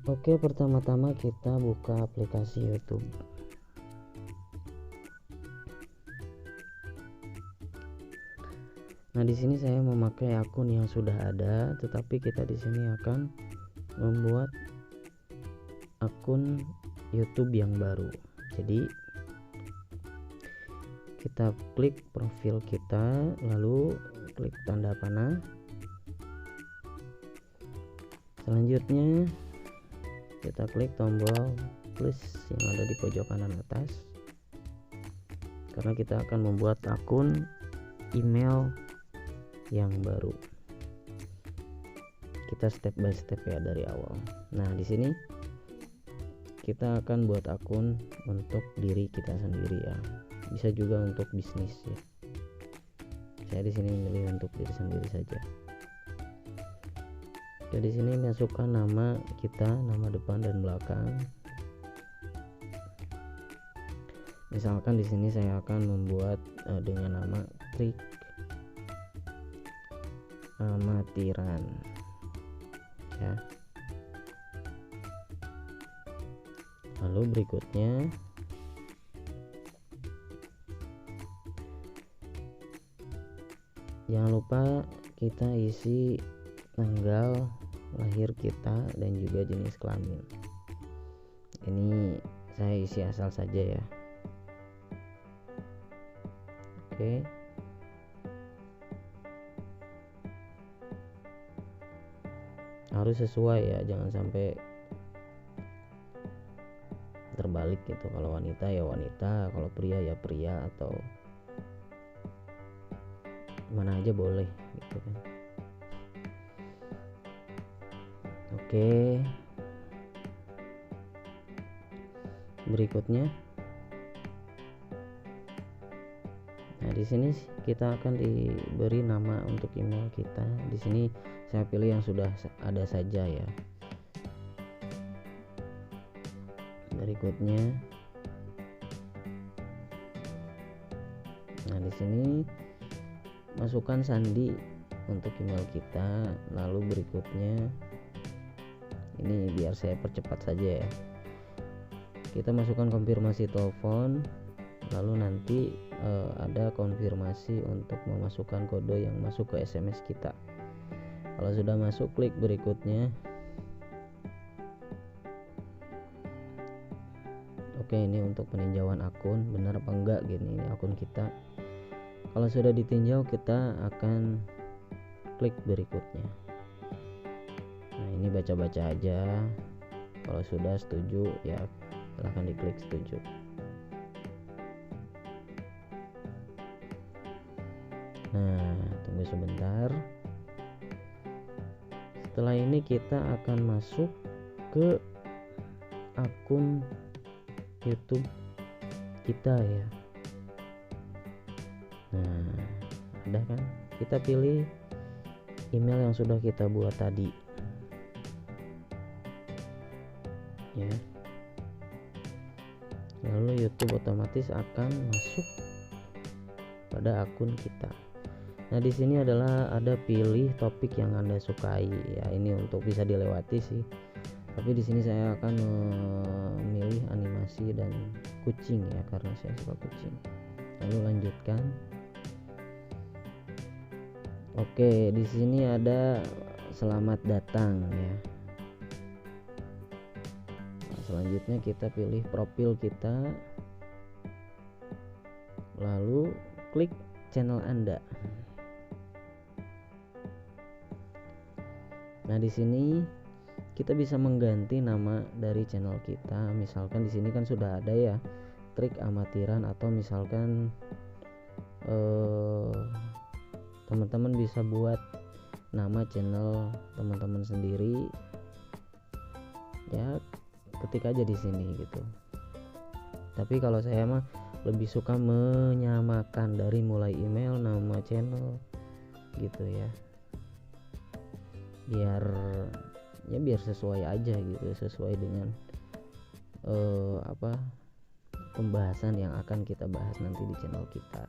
Oke, pertama-tama kita buka aplikasi YouTube. Nah, di sini saya memakai akun yang sudah ada, tetapi kita di sini akan membuat akun YouTube yang baru. Jadi kita klik profil kita, lalu klik tanda panah. Selanjutnya kita klik tombol plus yang ada di pojok kanan atas, karena kita akan membuat akun email yang baru. Kita step by step ya dari awal. Nah, di sini kita akan buat akun untuk diri kita sendiri ya. Bisa juga untuk bisnis ya. Saya di sini memilih untuk diri sendiri saja. Oke, di sini masukkan nama kita, nama depan dan belakang. Misalkan di sini saya akan membuat dengan nama Trik Amatiran ya. Lalu berikutnya jangan lupa kita isi tanggal lahir kita dan juga jenis kelamin. Ini saya isi asal saja ya. Oke. Harus sesuai ya, jangan sampai terbalik gitu. Kalau wanita ya wanita, kalau pria ya pria, atau mana aja boleh gitu kan. Oke. Berikutnya, nah di sini kita akan diberi nama untuk email kita. Di sini saya pilih yang sudah ada saja ya. Berikutnya, nah di sini masukkan sandi untuk email kita. Lalu berikutnya, ini biar saya percepat saja ya, kita masukkan konfirmasi telepon, lalu nanti ada konfirmasi untuk memasukkan kode yang masuk ke SMS kita. Kalau sudah masuk, klik berikutnya. Oke, ini untuk peninjauan akun, benar apa enggak gini akun kita. Kalau sudah ditinjau, kita akan klik berikutnya. Nah, ini baca-baca aja. Kalau sudah setuju ya silahkan diklik setuju. Nah, tunggu sebentar. Setelah ini kita akan masuk ke akun YouTube kita ya. Nah, ada kan? Kita pilih email yang sudah kita buat tadi ya. Lalu YouTube otomatis akan masuk pada akun kita. Nah, di sini adalah ada pilih topik yang Anda sukai ya. Ini untuk bisa dilewati sih. Tapi di sini saya akan memilih animasi dan kucing ya, karena saya suka kucing. Lalu lanjutkan. Oke, di sini ada selamat datang ya. Nah, selanjutnya kita pilih profil kita. Lalu klik channel Anda. Nah, di sini kita bisa mengganti nama dari channel kita. Misalkan di sini kan sudah ada ya, Trik Amatiran, atau misalkan teman-teman bisa buat nama channel teman-teman sendiri ya, ketik aja di sini gitu. Tapi kalau saya mah lebih suka menyamakan dari mulai email, nama channel gitu ya, biar sesuai aja gitu, sesuai dengan pembahasan yang akan kita bahas nanti di channel kita.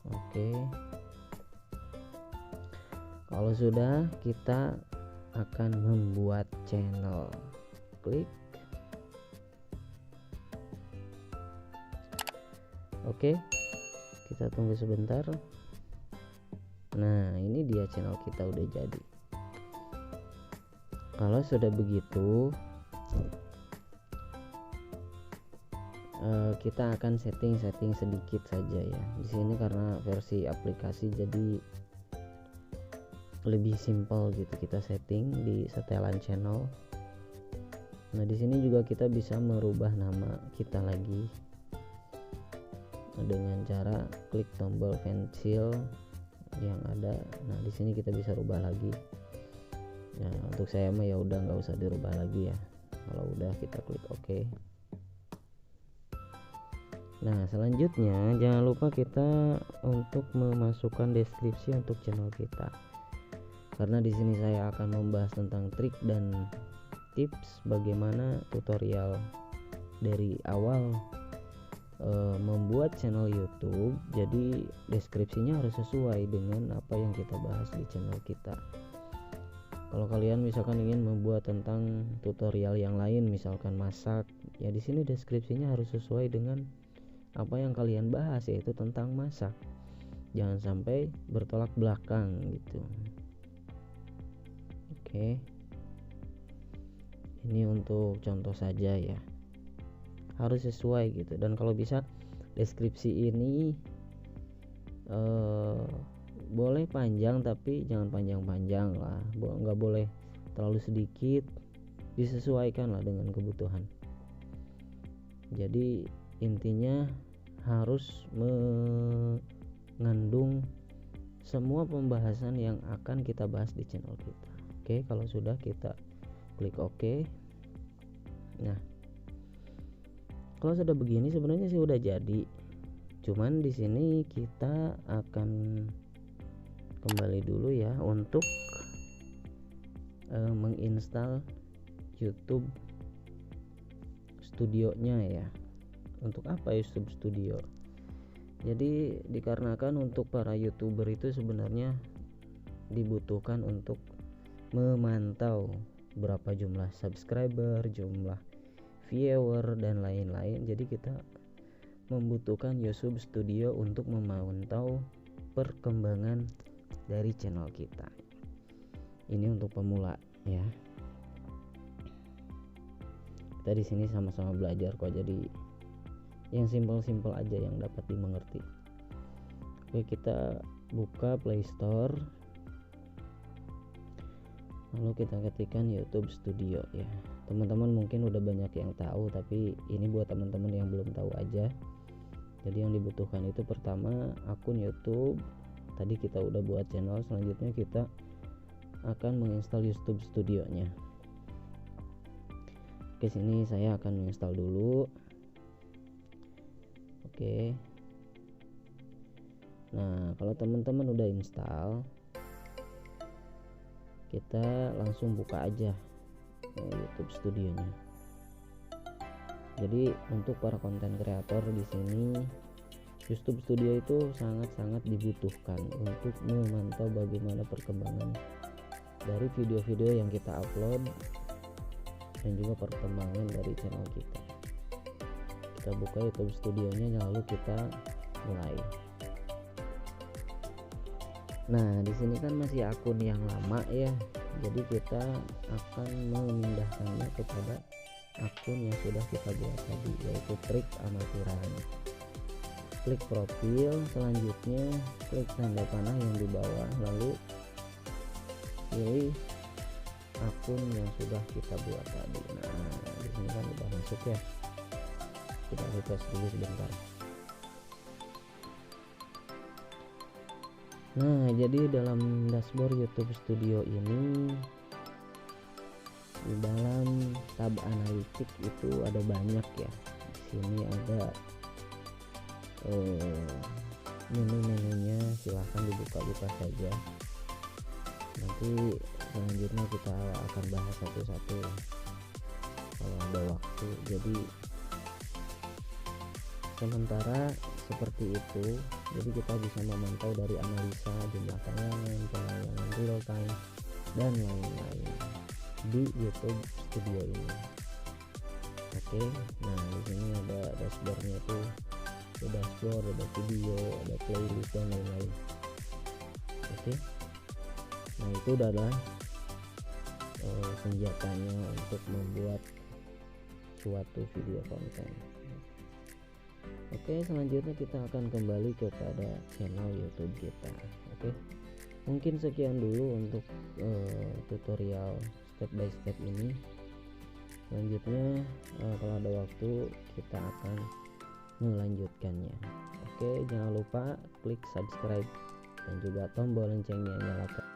Oke. Kalau sudah, kita akan membuat channel. Klik. Oke, kita tunggu sebentar. Nah, ini dia channel kita udah jadi. Kalau sudah begitu, kita akan setting sedikit saja ya. Di sini karena versi aplikasi jadi lebih simpel gitu, kita setting di setelan channel. Nah, di sini juga kita bisa merubah nama kita lagi dengan cara klik tombol pensil yang ada. Nah, di sini kita bisa rubah lagi. Nah, untuk saya mah ya udah nggak usah dirubah lagi ya. Kalau udah kita klik OK. Nah, selanjutnya jangan lupa kita untuk memasukkan deskripsi untuk channel kita. Karena di sini saya akan membahas tentang trik dan tips bagaimana tutorial dari awal membuat channel YouTube. Jadi deskripsinya harus sesuai dengan apa yang kita bahas di channel kita. Kalau kalian misalkan ingin membuat tentang tutorial yang lain, misalkan masak, ya di sini deskripsinya harus sesuai dengan apa yang kalian bahas, yaitu tentang masak. Jangan sampai bertolak belakang gitu. Oke. Ini untuk contoh saja ya. Harus sesuai gitu. Dan kalau bisa deskripsi ini boleh panjang tapi jangan panjang-panjang lah, nggak boleh terlalu sedikit, disesuaikan lah dengan kebutuhan. Jadi intinya harus mengandung semua pembahasan yang akan kita bahas di channel kita. Oke, kalau sudah kita klik OK. Nah, kalau sudah begini sebenarnya sih udah jadi. Cuman di sini kita akan kembali dulu ya untuk menginstal YouTube Studio-nya ya. Untuk apa YouTube Studio? Jadi dikarenakan untuk para YouTuber itu sebenarnya dibutuhkan untuk memantau berapa jumlah subscriber, jumlah viewer dan lain-lain. Jadi kita membutuhkan YouTube Studio untuk memantau perkembangan dari channel kita. Ini untuk pemula ya. Kita di sini sama-sama belajar kok, jadi yang simpel-simpel aja yang dapat dimengerti. Oke, kita buka Play Store. Lalu kita ketikkan YouTube Studio ya. Teman-teman mungkin udah banyak yang tahu, tapi ini buat teman-teman yang belum tahu aja. Jadi yang dibutuhkan itu pertama akun YouTube. Tadi kita udah buat channel, selanjutnya kita akan menginstal YouTube Studio-nya. Oke, sini saya akan menginstal dulu. Oke. Nah, kalau teman-teman udah install, kita langsung buka aja YouTube Studio-nya. Jadi untuk para konten kreator di sini, YouTube Studio itu sangat-sangat dibutuhkan untuk memantau bagaimana perkembangan dari video-video yang kita upload dan juga perkembangan dari channel kita. Kita buka YouTube Studio-nya, lalu kita mulai. Nah, di sini kan masih akun yang lama ya. Jadi kita akan memindahkannya kepada akun yang sudah kita buat tadi, yaitu trik amatiran. Klik profil, selanjutnya klik tanda panah yang di bawah, lalu pilih akun yang sudah kita buat tadi. Nah, di sini kan udah masuk ya. Kita refresh dulu sebentar. Nah, jadi dalam dashboard YouTube Studio ini, di dalam tab analitik itu ada banyak ya. Di sini ada menu-menunya, silahkan dibuka-buka saja. Nanti selanjutnya kita akan bahas satu-satu kalau ada waktu. Jadi sementara seperti itu. Jadi kita bisa memantau dari analisa jumlah tayangan, penayangan real time dan lain-lain di YouTube Studio ini. Oke, nah di sini ada dashboardnya, itu ada dashboard, ada video, ada playlist dan lain-lain. Oke, nah itu adalah senjatanya untuk membuat suatu video konten. Oke, selanjutnya kita akan kembali kepada channel YouTube kita. Oke, mungkin sekian dulu untuk tutorial step by step ini. Selanjutnya kalau ada waktu kita akan melanjutkannya. Oke, jangan lupa klik subscribe dan juga tombol loncengnya nyalakan.